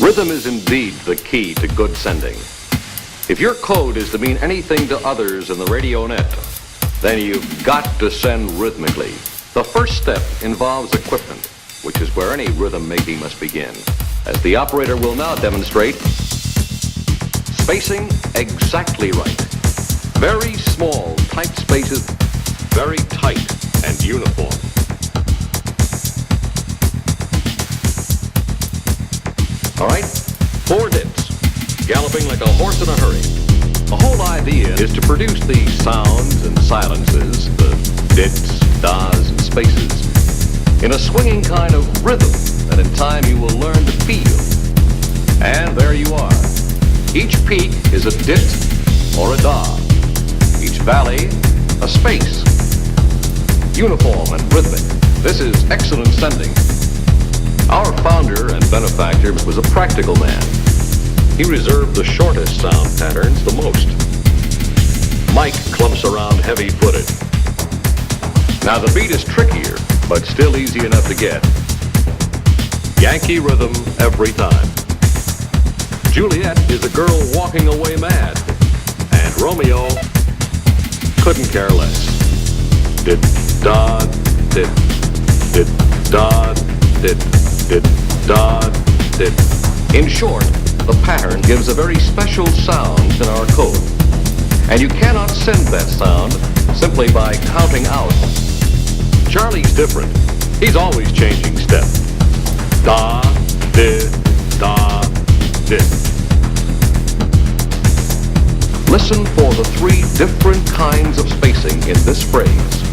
Rhythm is indeed the key to good sending. If your code is to mean anything to others in the radio net, then you've got to send rhythmically. The first step involves equipment, which is where any rhythm making must begin. As the operator will now demonstrate, spacing exactly right. Very small, tight spaces, very tight and uniform. All right, 4 dips, galloping like a horse in a hurry. The whole idea is to produce these sounds and silences, the dits, das, and spaces, in a swinging kind of rhythm that in time you will learn to feel. And there you are. Each peak is a dit or a da. Each valley, a space. Uniform and rhythmic. This is excellent sending. Our founder and benefactor was a practical man. He reserved the shortest sound patterns the most. Mike clumps around heavy-footed. Now the beat is trickier, but still easy enough to get. Yankee rhythm every time. Juliet is a girl walking away mad, and Romeo couldn't care less. Did da, did da, did da, did. In short, the pattern gives a very special sound in our code. And you cannot send that sound simply by counting out. Charlie's different. He's always changing step. Da, did, da, did. Listen for the 3 different kinds of spacing in this phrase.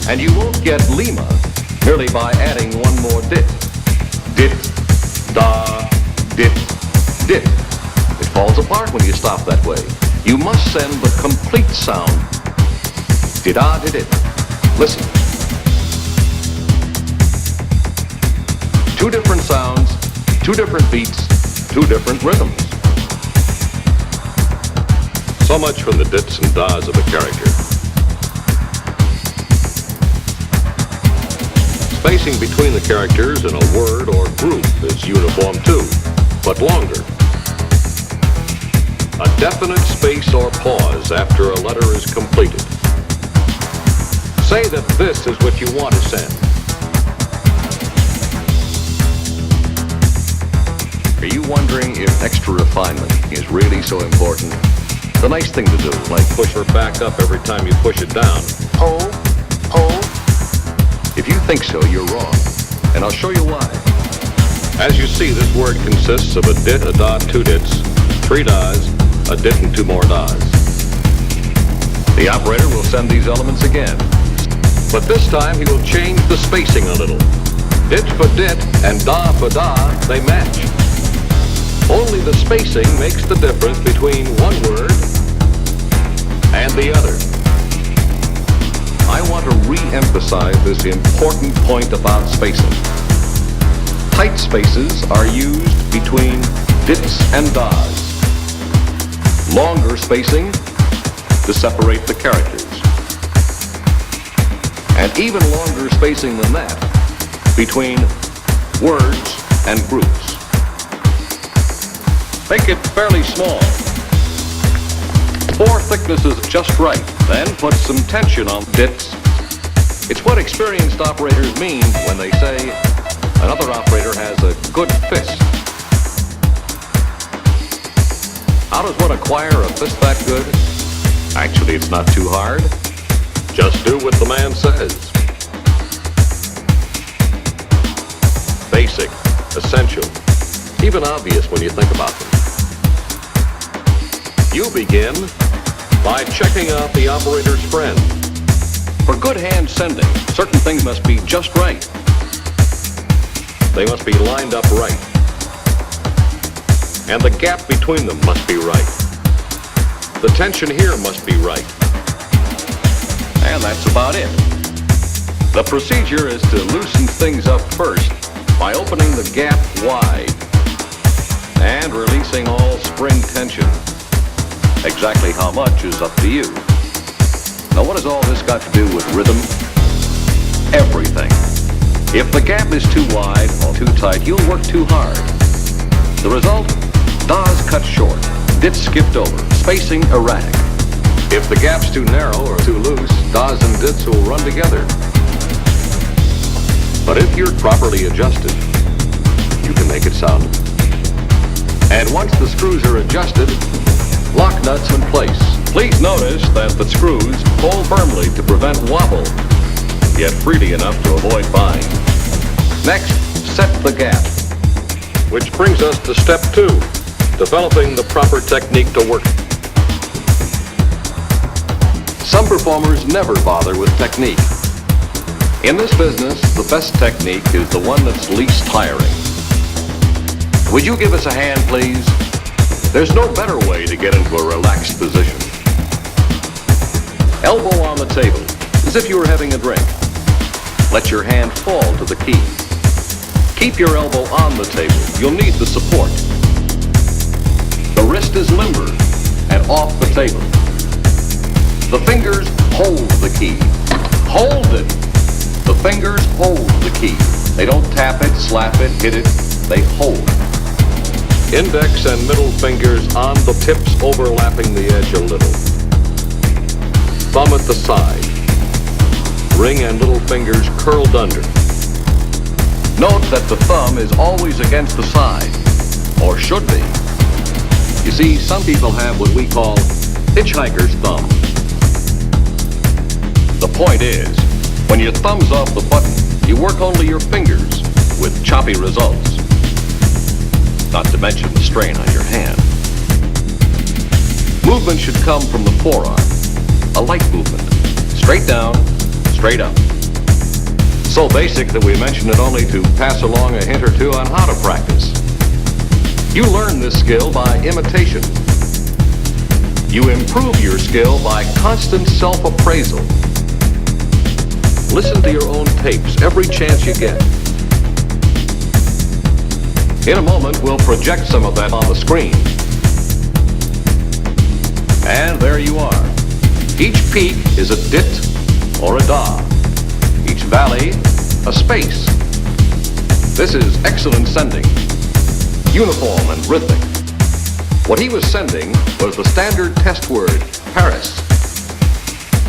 And you won't get Lima merely by adding one more dit. Dit, da, dit, dit. It falls apart when you stop that way. You must send the complete sound. Di-da, di-dit. Listen. 2 different sounds, 2 different beats, 2 different rhythms. So much from the dits and das of a character. Spacing between the characters in a word or group is uniform too, but longer. A definite space or pause after a letter is completed. Say that this is what you want to send. Are you wondering if extra refinement is really so important? The nice thing to do, like push her back up every time you push it down. Pull. If you think so, you're wrong. And I'll show you why. As you see, this word consists of a dit, a da, 2 dits, 3 das, a dit, and 2 more das. The operator will send these elements again. But this time he will change the spacing a little. Dit for dit and da for da, they match. Only the spacing makes the difference between one word and the other. I want to re-emphasize this important point about spacing. Tight spaces are used between dits and das. Longer spacing to separate the characters. And even longer spacing than that between words and groups. Make it fairly small. 4 thicknesses just right. Then put some tension on dits. It's what experienced operators mean when they say another operator has a good fist. How does one acquire a fist that good? Actually, it's not too hard. Just do what the man says. Basic, essential, even obvious when you think about them. You begin by checking out the operator's friend. For good hand sending, certain things must be just right. They must be lined up right. And the gap between them must be right. The tension here must be right. And that's about it. The procedure is to loosen things up first by opening the gap wide and releasing all spring tension. Exactly how much is up to you. Now what has all this got to do with rhythm? Everything. If the gap is too wide or too tight, you'll work too hard. The result? DAWs cut short, dits skipped over, spacing erratic. If the gap's too narrow or too loose, DAWs and dits will run together. But if you're properly adjusted, you can make it sound. And once the screws are adjusted, lock nuts in place. Please notice that the screws pull firmly to prevent wobble, yet freely enough to avoid buying. Next, set the gap. Which brings us to step 2, developing the proper technique to work. Some performers never bother with technique. In this business, the best technique is the one that's least tiring. Would you give us a hand, please? There's no better way to get into a relaxed position. Elbow on the table, as if you were having a drink. Let your hand fall to the key. Keep your elbow on the table. You'll need the support. The wrist is limber and off the table. The fingers hold the key. Hold it. The fingers hold the key. They don't tap it, slap it, hit it. They hold. Index and middle fingers on the tips overlapping the edge a little. Thumb at the side. Ring and little fingers curled under. Note that the thumb is always against the side, or should be. You see, some people have what we call hitchhiker's thumb. The point is, when your thumb's off the button, you work only your fingers with choppy results. Not to mention the strain on your hand. Movement should come from the forearm, a light movement, straight down, straight up. So basic that we mention it only to pass along a hint or two on how to practice. You learn this skill by imitation. You improve your skill by constant self-appraisal. Listen to your own tapes every chance you get. In a moment, we'll project some of that on the screen. And there you are. Each peak is a dit or a DAW. Each valley, a space. This is excellent sending. Uniform and rhythmic. What he was sending was the standard test word, Paris.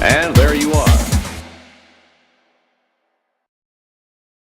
And there you are.